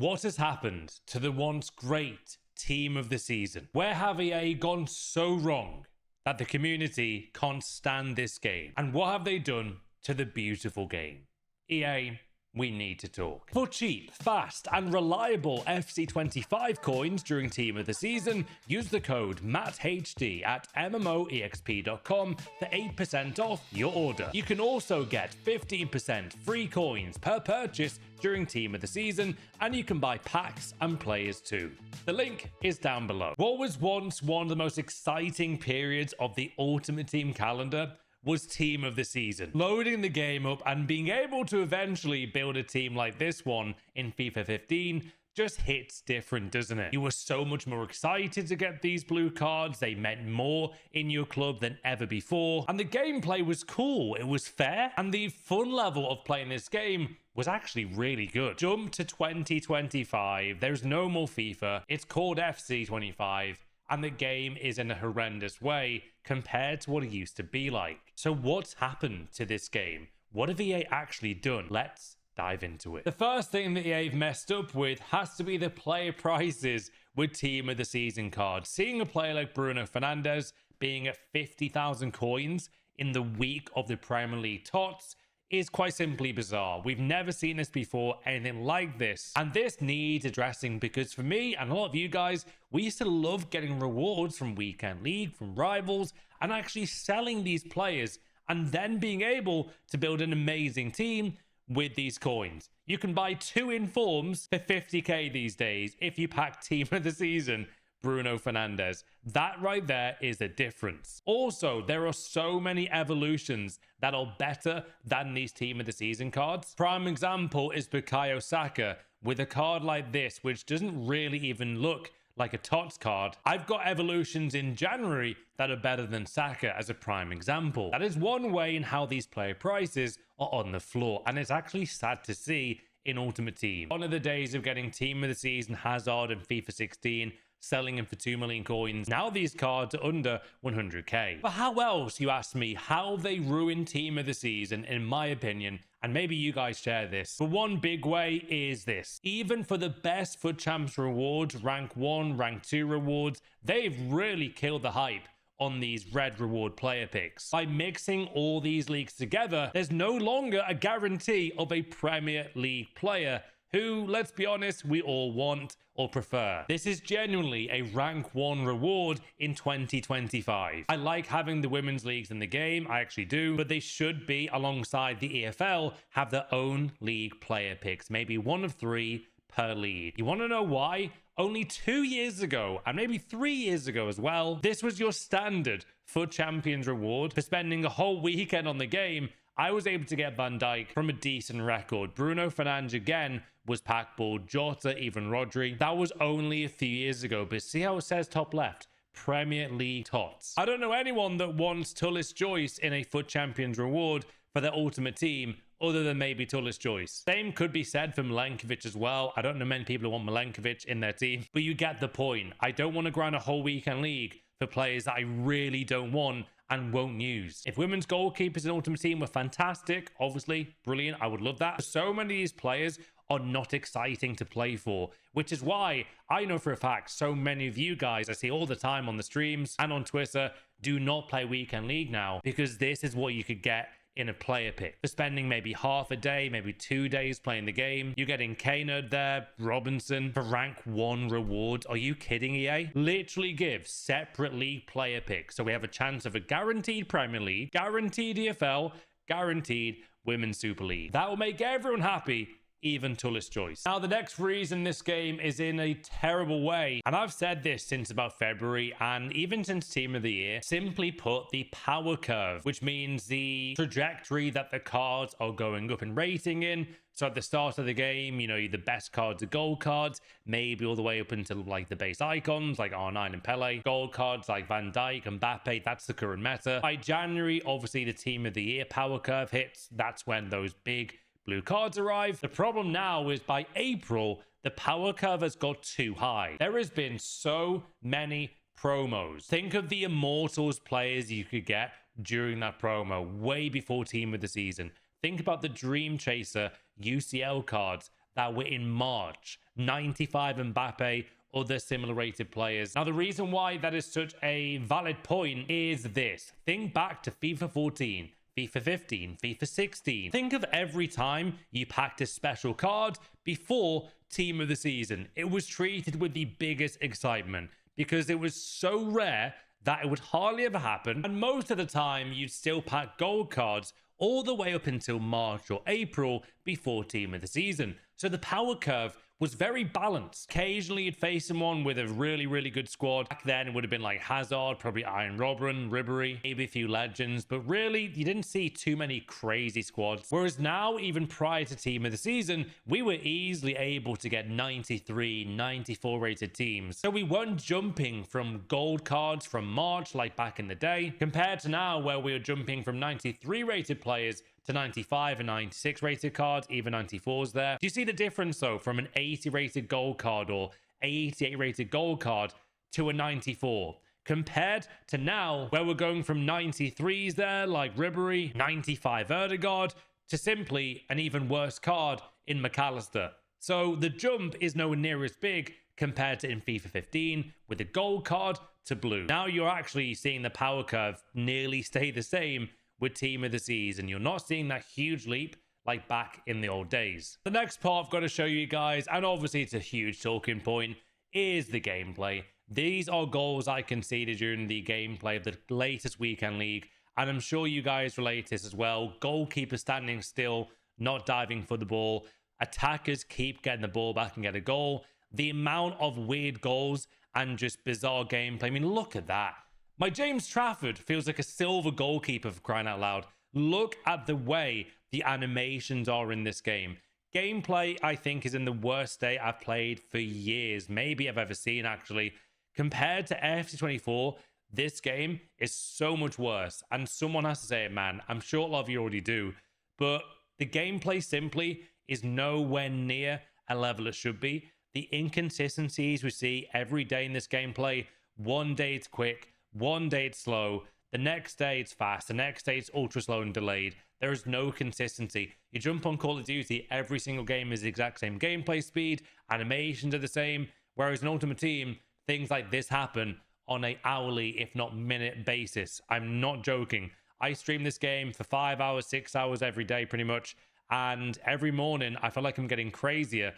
What has happened to the once great team of the season? Where have EA gone so wrong that the community can't stand this game? And what have they done to the beautiful game? EA, we need to talk. For cheap, fast, and reliable FC25 coins during Team of the Season, use the code MATTHD at MMOEXP.com for 8% off your order. You can also get 15% free coins per purchase during Team of the Season, and you can buy packs and players too. The link is down below. What was once one of the most exciting periods of the Ultimate Team calendar was Team of the Season. Loading the game up and being able to eventually build a team like this one in FIFA 15 just hits different, doesn't it? You were so much more excited to get these blue cards. They meant more in your club than ever before. And the gameplay was cool. It was fair. And the fun level of playing this game was actually really good. Jump to 2025. There's no more FIFA. It's called FC25. And the game is in a horrendous way compared to what it used to be like. So what's happened to this game? What have EA actually done? Let's dive into it. The first thing that EA have messed up with has to be the player prices with Team of the Season cards. Seeing a player like Bruno Fernandes being at 50,000 coins in the week of the Premier League TOTS is quite simply bizarre. We've never seen this before, anything like this. And this needs addressing because for me and a lot of you guys, we used to love getting rewards from Weekend League, from rivals, and actually selling these players and then being able to build an amazing team with these coins. You can buy 2 informs for 50k these days if you pack Team of the Season Bruno Fernandes. That right there is the difference. Also, there are so many evolutions that are better than these Team of the Season cards. Prime example is Bukayo Saka with a card like this, which doesn't really even look like a TOTS card. I've got evolutions in January that are better than Saka as a prime example. That is one way in how these player prices are on the floor, and it's actually sad to see in Ultimate Team. One of the days of getting Team of the Season Hazard in FIFA 16, selling him for 2 million coins. Now these cards are under 100k. But how else, you ask me, how they ruin Team of the Season, in my opinion, and maybe you guys share this. But one big way is this. Even for the best FUT Champs rewards, rank 1, rank 2 rewards, they've really killed the hype on these red reward player picks. By mixing all these leagues together, there's no longer a guarantee of a Premier League player who, let's be honest, we all want or prefer. This is genuinely a rank 1 reward in 2025. I like having the women's leagues in the game, I actually do, but they should be, alongside the EFL, have their own league player picks, maybe 1 of 3 per league. You want to know why? Only 2 years ago, and maybe 3 years ago as well, this was your standard FUT Champions reward. For spending a whole weekend on the game, I was able to get Van Dijk from a decent record. Bruno Fernandes again was packable, Jota, even Rodri. That was only a few years ago, but see how it says top left? Premier League TOTS. I don't know anyone that wants Tullis Joyce in a FUT Champions reward for their Ultimate Team other than maybe Tullis Joyce. Same could be said for Milenkovic as well. I don't know many people who want Milenkovic in their team, but you get the point. I don't want to grind a whole weekend league for players that I really don't want and won't use. If women's goalkeepers in Ultimate Team were fantastic, obviously, brilliant, I would love that. So many of these players are not exciting to play for, which is why I know for a fact so many of you guys I see all the time on the streams and on Twitter do not play Weekend League now, because this is what you could get in a player pick. For spending maybe half a day, maybe 2 days playing the game, you're getting Kaynard there, Robinson for rank 1 reward. Are you kidding, EA? Literally give separate league player picks so we have a chance of a guaranteed Premier League, guaranteed EFL, guaranteed Women's Super League. That will make everyone happy, even Tullis Joyce. Now, the next reason this game is in a terrible way, and I've said this since about February and even since Team of the Year, simply put, the power curve, which means the trajectory that the cards are going up in rating in. So at the start of the game, you know, the best cards are gold cards, maybe all the way up until like the base icons like R9 and Pele. Gold cards like Van Dijk and Mbappe, that's the current meta. By January, obviously the Team of the Year power curve hits. That's when those big blue cards arrive. The problem now is by April, the power curve has got too high. There has been so many promos. Think of the Immortals players you could get during that promo, way before Team of the Season. Think about the Dream Chaser UCL cards that were in March. 95 Mbappe, other similar rated players. Now, the reason why that is such a valid point is this. Think back to FIFA 14, FIFA 15, FIFA 16. Think of every time you packed a special card before Team of the Season. It was treated with the biggest excitement because it was so rare that it would hardly ever happen. And most of the time, you'd still pack gold cards all the way up until March or April before Team of the Season. So the power curve was very balanced. Occasionally, you'd face someone with a really good squad. Back then, it would have been like Hazard, probably Iron Robben, Ribery, maybe a few legends. But really, you didn't see too many crazy squads. Whereas now, even prior to Team of the Season, we were easily able to get 93, 94 rated teams. So we weren't jumping from gold cards from March like back in the day, compared to now where we were jumping from 93 rated players to 95 and 96 rated cards, even 94s there. Do you see the difference though from an 80 rated gold card or 88 rated gold card to a 94? Compared to now where we're going from 93s there like Ribery, 95 Erdegaard, to simply an even worse card in McAllister. So the jump is nowhere near as big compared to in FIFA 15 with a gold card to blue. Now you're actually seeing the power curve nearly stay the same with Team of the Season. You're not seeing that huge leap like back in the old days. The next part I've got to show you guys, and obviously it's a huge talking point, is the gameplay. These are goals I conceded during the gameplay of the latest weekend league, and I'm sure you guys relate to this as well. Goalkeeper standing still, not diving for the ball. Attackers keep getting the ball back and get a goal. The amount of weird goals and just bizarre gameplay. I mean, look at that. My James Trafford feels like a silver goalkeeper, for crying out loud. Look at the way the animations are in this game. Gameplay, I think, is in the worst state I've played for years. Maybe I've ever seen, actually. Compared to FC24, this game is so much worse. And someone has to say it, man. I'm sure a lot of you already do. But the gameplay simply is nowhere near a level it should be. The inconsistencies we see every day in this gameplay, one day it's quick, one day it's slow, the next day it's fast, the next day it's ultra slow and delayed. There is no consistency. You jump on Call of Duty, every single game is the exact same gameplay speed, animations are the same, whereas in Ultimate Team, things like this happen on an hourly, if not minute basis. I'm not joking. I stream this game for 5 hours, 6 hours every day pretty much, and every morning I feel like I'm getting crazier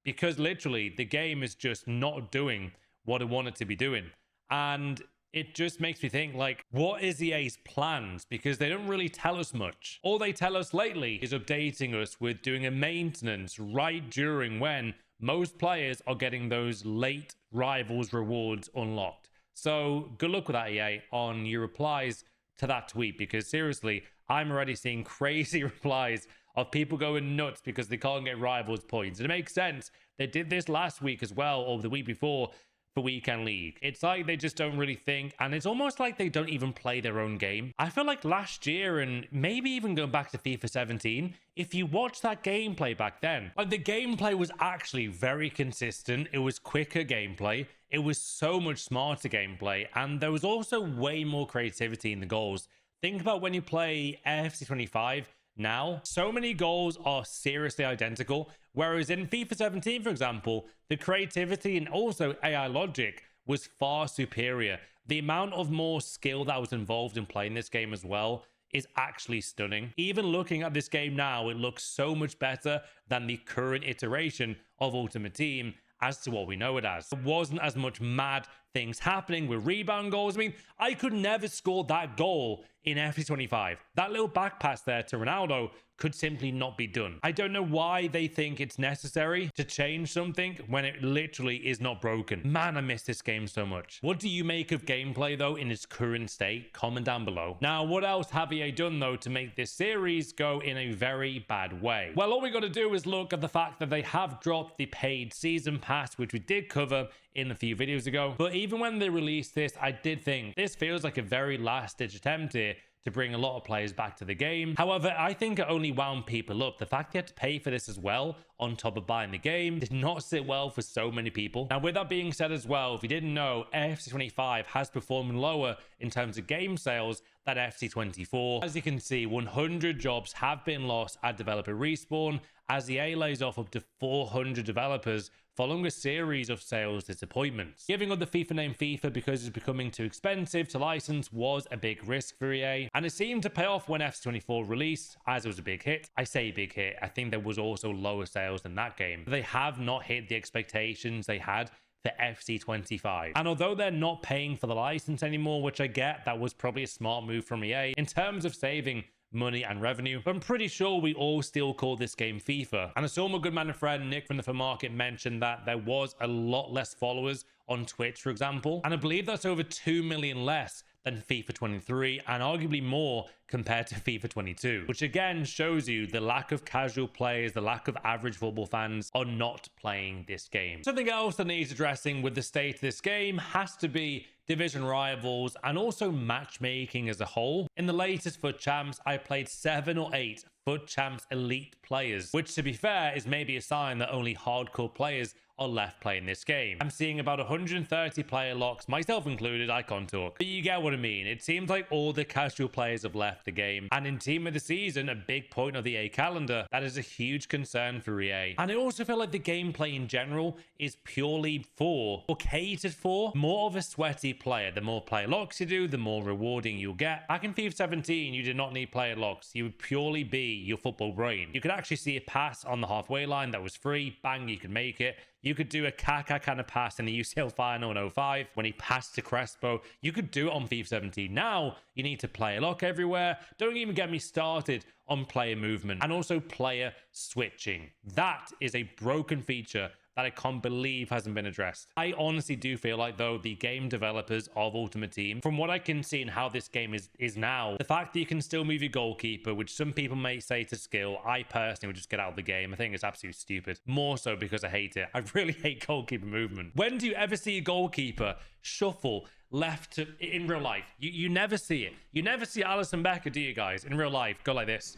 because literally the game is just not doing what I want it to be doing. And it just makes me think, like, what is EA's plans? Because they don't really tell us much. All they tell us lately is updating us with doing a maintenance right during when most players are getting those late Rivals rewards unlocked. So good luck with that, EA, on your replies to that tweet, because seriously, I'm already seeing crazy replies of people going nuts because they can't get Rivals points. And it makes sense. They did this last week as well, or the week before, for Weekend League. It's like they just don't really think, and it's almost like they don't even play their own game. I feel like last year, and maybe even going back to FIFA 17, if you watch that gameplay back then, like the gameplay was actually very consistent. It was quicker gameplay. It was so much smarter gameplay, and there was also way more creativity in the goals. Think about when you play FC 25 now, so many goals are seriously identical, whereas in FIFA 17, for example, the creativity and also AI logic was far superior. The amount of more skill that was involved in playing this game as well is actually stunning. Even looking at this game now, it looks so much better than the current iteration of Ultimate Team as to what we know it as. There wasn't as much mad things happening with rebound goals. I mean, I could never score that goal in FC 25. That little back pass there to Ronaldo could simply not be done. I don't know why they think it's necessary to change something when it literally is not broken. Man, I miss this game so much. What do you make of gameplay though in its current state? Comment down below. Now, what else have EA done though to make this series go in a very bad way? Well, all we got to do is look at the fact that they have dropped the paid season pass, which we did cover in a few videos ago. But even when they released this, I did think this feels like a very last-ditch attempt here to bring a lot of players back to the game. However, I think it only wound people up. The fact you had to pay for this as well, on top of buying the game, did not sit well for so many people. Now, with that being said as well, if you didn't know, FC25 has performed lower in terms of game sales than FC24. As you can see, 100 jobs have been lost at developer Respawn, as EA lays off up to 400 developers following a series of sales disappointments. Giving up the FIFA name FIFA because it's becoming too expensive to license was a big risk for EA, and it seemed to pay off when FC24 released, as it was a big hit. I say big hit, I think there was also lower sales than that game. They have not hit the expectations they had for FC25. And although they're not paying for the license anymore, which I get, that was probably a smart move from EA in terms of saving money and revenue, but I'm pretty sure we all still call this game FIFA. And I saw my good man and friend Nick from the For Market mention that there was a lot less followers on Twitch, for example, and I believe that's over 2 million less than FIFA 23 and arguably more compared to FIFA 22, which again shows you the lack of casual players, the lack of average football fans are not playing this game. Something else that needs addressing with the state of this game has to be division rivals and also matchmaking as a whole. In the latest FUT Champs, I played 7 or 8 FUT Champs elite players, which to be fair is maybe a sign that only hardcore players are left playing this game. I'm seeing about 130 player locks, myself included, I can't talk. But you get what I mean. It seems like all the casual players have left the game. And in Team of the Season, a big point of the EA calendar, that is a huge concern for EA. And I also feel like the gameplay in general is purely for, or catered for, more of a sweaty player. The more player locks you do, the more rewarding you'll get. Back in FIFA 17, you did not need player locks. You would purely be your football brain. You could actually see a pass on the halfway line that was free. Bang, you could make it. You could do a Kaka kind of pass in the UCL final in 05 when he passed to Crespo. You could do it on FIFA 17. Now, you need to player lock everywhere. Don't even get me started on player movement and also player switching. That is a broken feature that I can't believe hasn't been addressed. I honestly do feel like, though, the game developers of Ultimate Team, from what I can see and how this game is now, the fact that you can still move your goalkeeper, which some people may say to skill, I personally would just get out of the game. I think it's absolutely stupid. More so because I hate it. I really hate goalkeeper movement. When do you ever see a goalkeeper shuffle left to, in real life? You never see it. You never see Alisson Becker, do you guys? In real life, go like this.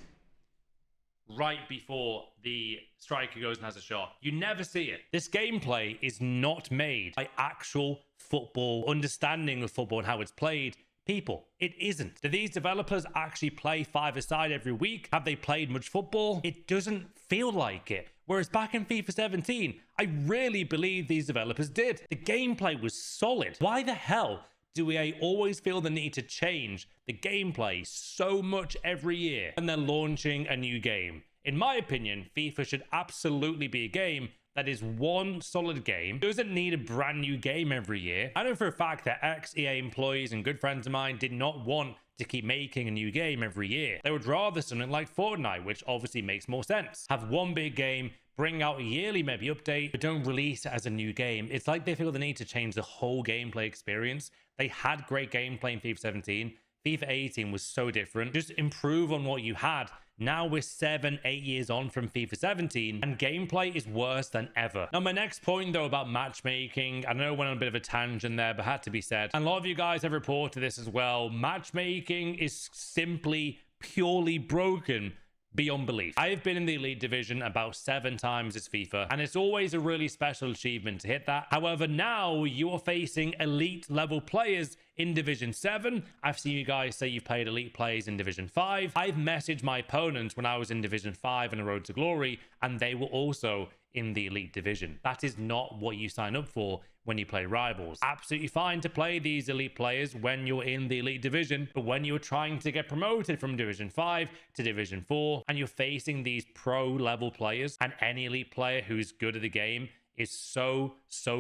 Right before the striker goes and has a shot. You never see it. This gameplay is not made by actual football, understanding of football and how it's played. People, it isn't. Do these developers actually play five-a-side every week? Have they played much football? It doesn't feel like it. Whereas back in FIFA 17, I really believe these developers did. The gameplay was solid. Why the hell do EA always feel the need to change the gameplay so much every year when they're launching a new game? In my opinion, FIFA should absolutely be a game that is one solid game. It doesn't need a brand new game every year. I know for a fact that ex-EA employees and good friends of mine did not want to keep making a new game every year. They would rather something like Fortnite, which obviously makes more sense. Have one big game, bring out a yearly maybe update, but don't release it as a new game. It's like they feel the need to change the whole gameplay experience. They had great gameplay in FIFA 17. FIFA 18 was so different. Just improve on what you had. Now we're 7-8 years on from FIFA 17 and gameplay is worse than ever. Now my next point though about matchmaking, I know I went on a bit of a tangent there, but had to be said. And a lot of you guys have reported this as well. Matchmaking is simply purely broken beyond belief. I have been in the elite division about 7 times this FIFA, and it's always a really special achievement to hit that. However, now you are facing elite level players in Division 7. I've seen you guys say you've played elite players in Division 5. I've messaged my opponents when I was in Division 5 and a Road to Glory, and they were also in the elite division. That is not what you sign up for when you play rivals. Absolutely fine to play these elite players when you're in the elite division, but when you're trying to get promoted from Division 5 to Division 4 and you're facing these pro level players, and any elite player who's good at the game is so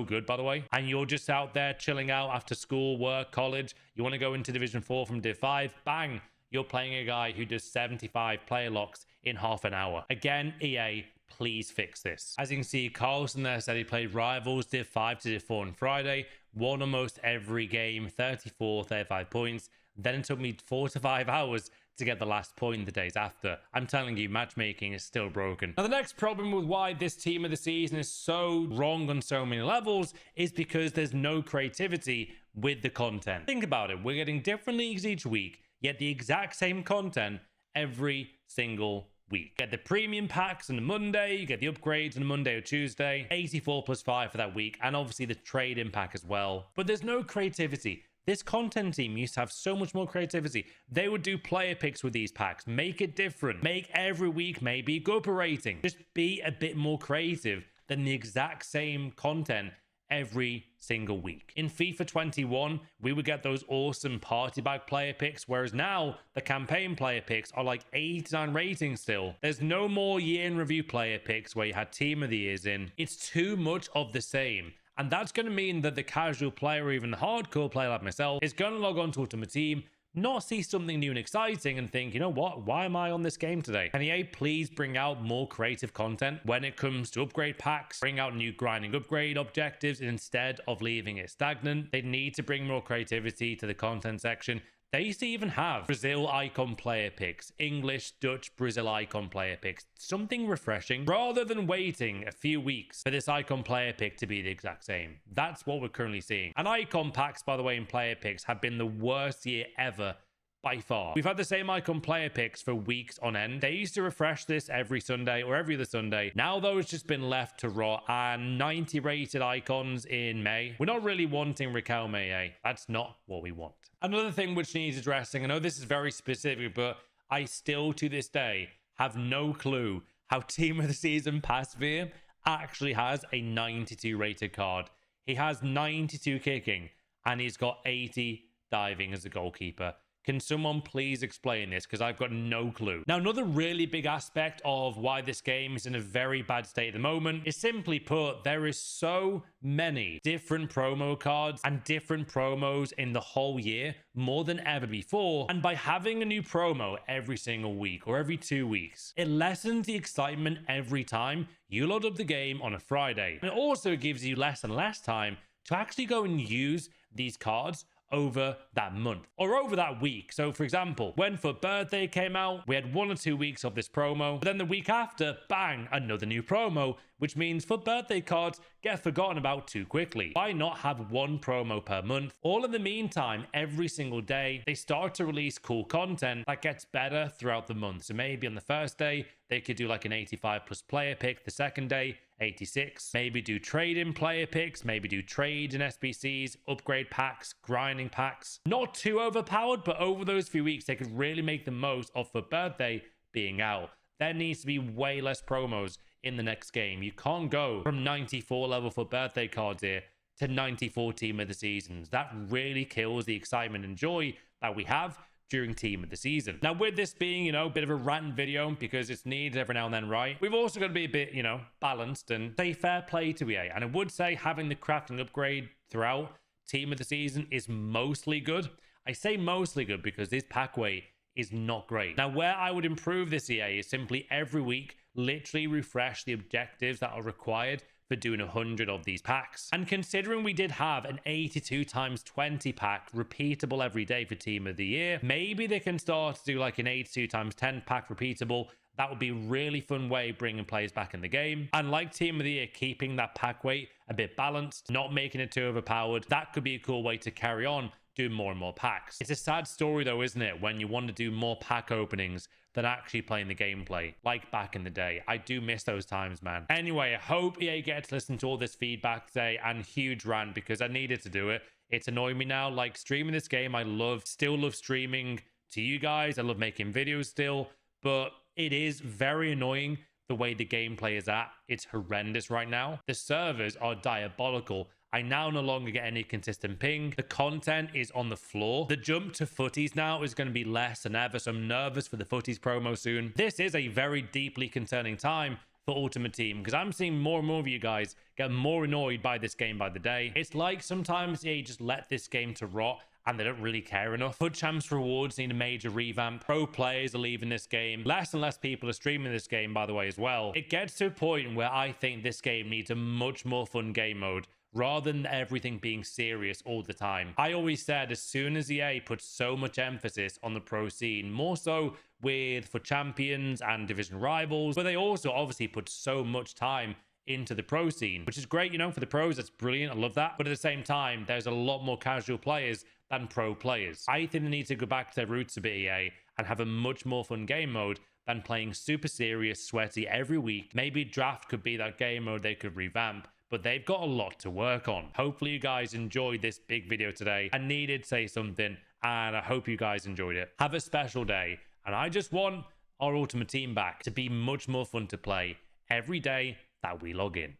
good, by the way, and you're just out there chilling out after school, work, college, you want to go into Division 4 from Div 5, bang, you're playing a guy who does 75 player locks in half an hour. Again, EA, please fix this. As you can see, Carlson there said he played rivals Div 5 to Div 4 on Friday, won almost every game, 34, 35 points. Then it took me 4 to 5 hours to get the last point the days after. I'm telling you, matchmaking is still broken. Now, the next problem with why this team of the season is so wrong on so many levels is because there's no creativity with the content. Think about it. We're getting different leagues each week, yet the exact same content every single week. Get the premium packs on the Monday, you get the upgrades on the Monday or Tuesday, 84+5 for that week, and obviously the trade-in pack as well. But there's no creativity. This content team used to have so much more creativity. They would do player picks with these packs, make it different, make every week maybe GUPA rating. Just be a bit more creative than the exact same content every single week. In FIFA 21, we would get those awesome party bag player picks, whereas now the campaign player picks are like 89 ratings still. There's no more year in review player picks where you had team of the years in. It's too much of the same. And that's going to mean that the casual player or even the hardcore player like myself is going to log on to Ultimate Team, not see something new and exciting and think, you know what, why am I on this game today? Can EA please bring out more creative content when it comes to upgrade packs, bring out new grinding upgrade objectives instead of leaving it stagnant? They need to bring more creativity to the content section. They used to even have Brazil icon player picks, English, Dutch, Brazil icon player picks, something refreshing rather than waiting a few weeks for this icon player pick to be the exact same. That's what we're currently seeing. And icon packs, by the way, in player picks have been the worst year ever by far. We've had the same icon player picks for weeks on end. They used to refresh this every Sunday or every other Sunday. Now those just been left to rot, and 90 rated icons in May. We're not really wanting Riquelme, eh? That's not what we want. Another thing which needs addressing, I know this is very specific, but I still to this day have no clue how Team of the Season Pasveer actually has a 92 rated card. He has 92 kicking and he's got 80 diving as a goalkeeper. Can someone please explain this? Because I've got no clue. Now, another really big aspect of why this game is in a very bad state at the moment is, simply put, there is so many different promo cards and different promos in the whole year, more than ever before. And by having a new promo every single week or every 2 weeks, it lessens the excitement every time you load up the game on a Friday. And it also gives you less and less time to actually go and use these cards over that month or over that week. So for example, when For Birthday came out, we had 1 or 2 weeks of this promo, but then the week after, bang, another new promo, which means For Birthday cards get forgotten about too quickly. Why not have one promo per month? All in the meantime, every single day, they start to release cool content that gets better throughout the month. So maybe on the first day, they could do like an 85 plus player pick. The second day, 86. Maybe do trade-in player picks, maybe do trade in SBCs, upgrade packs, grinding packs. Not too overpowered, but over those few weeks, they could really make the most of For Birthday being out. There needs to be way less promos in the next game. You can't go from 94 level For Birthday cards here to 94 Team of the Seasons. That really kills the excitement and joy that we have during Team of the Season. Now, with this being, you know, a bit of a rant video because it's needed every now and then, right? We've also got to be a bit, you know, balanced and say fair play to EA. And I would say having the crafting upgrade throughout Team of the Season is mostly good. I say mostly good because this pack weight is not great. Now, where I would improve this EA is simply every week, literally refresh the objectives that are required for doing 100 of these packs. And considering we did have an 82 times 20 pack repeatable every day for Team of the Year, maybe they can start to do like an 82 times 10 pack repeatable. That would be a really fun way of bringing players back in the game. And like Team of the Year, keeping that pack weight a bit balanced, not making it too overpowered. That could be a cool way to carry on doing more and more packs. It's a sad story though, isn't it? When you want to do more pack openings than actually playing the gameplay, like back in the day. I do miss those times, man. Anyway, I hope EA gets to listen to all this feedback today and huge rant because I needed to do it. It's annoying me now. Like streaming this game, I still love streaming to you guys. I love making videos still, but it is very annoying the way the gameplay is at. It's horrendous right now. The servers are diabolical. I now no longer get any consistent ping. The content is on the floor. The jump to footies now is going to be less than ever, so I'm nervous for the footies promo soon. This is a very deeply concerning time for Ultimate Team because I'm seeing more and more of you guys get more annoyed by this game by the day. It's like sometimes EA just let this game to rot and they don't really care enough. FUT Champs rewards need a major revamp. Pro players are leaving this game. Less and less people are streaming this game, by the way, as well. It gets to a point where I think this game needs a much more fun game mode rather than everything being serious all the time. I always said as soon as EA puts so much emphasis on the pro scene, more so with For Champions and Division Rivals, but they also obviously put so much time into the pro scene, which is great, you know, for the pros. That's brilliant. I love that. But at the same time, there's a lot more casual players than pro players. I think they need to go back to their roots a bit, EA, and have a much more fun game mode than playing super serious, sweaty every week. Maybe draft could be that game mode they could revamp, but they've got a lot to work on. Hopefully you guys enjoyed this big video today. I needed to say something, and I hope you guys enjoyed it. Have a special day, and I just want our Ultimate Team back to be much more fun to play every day that we log in.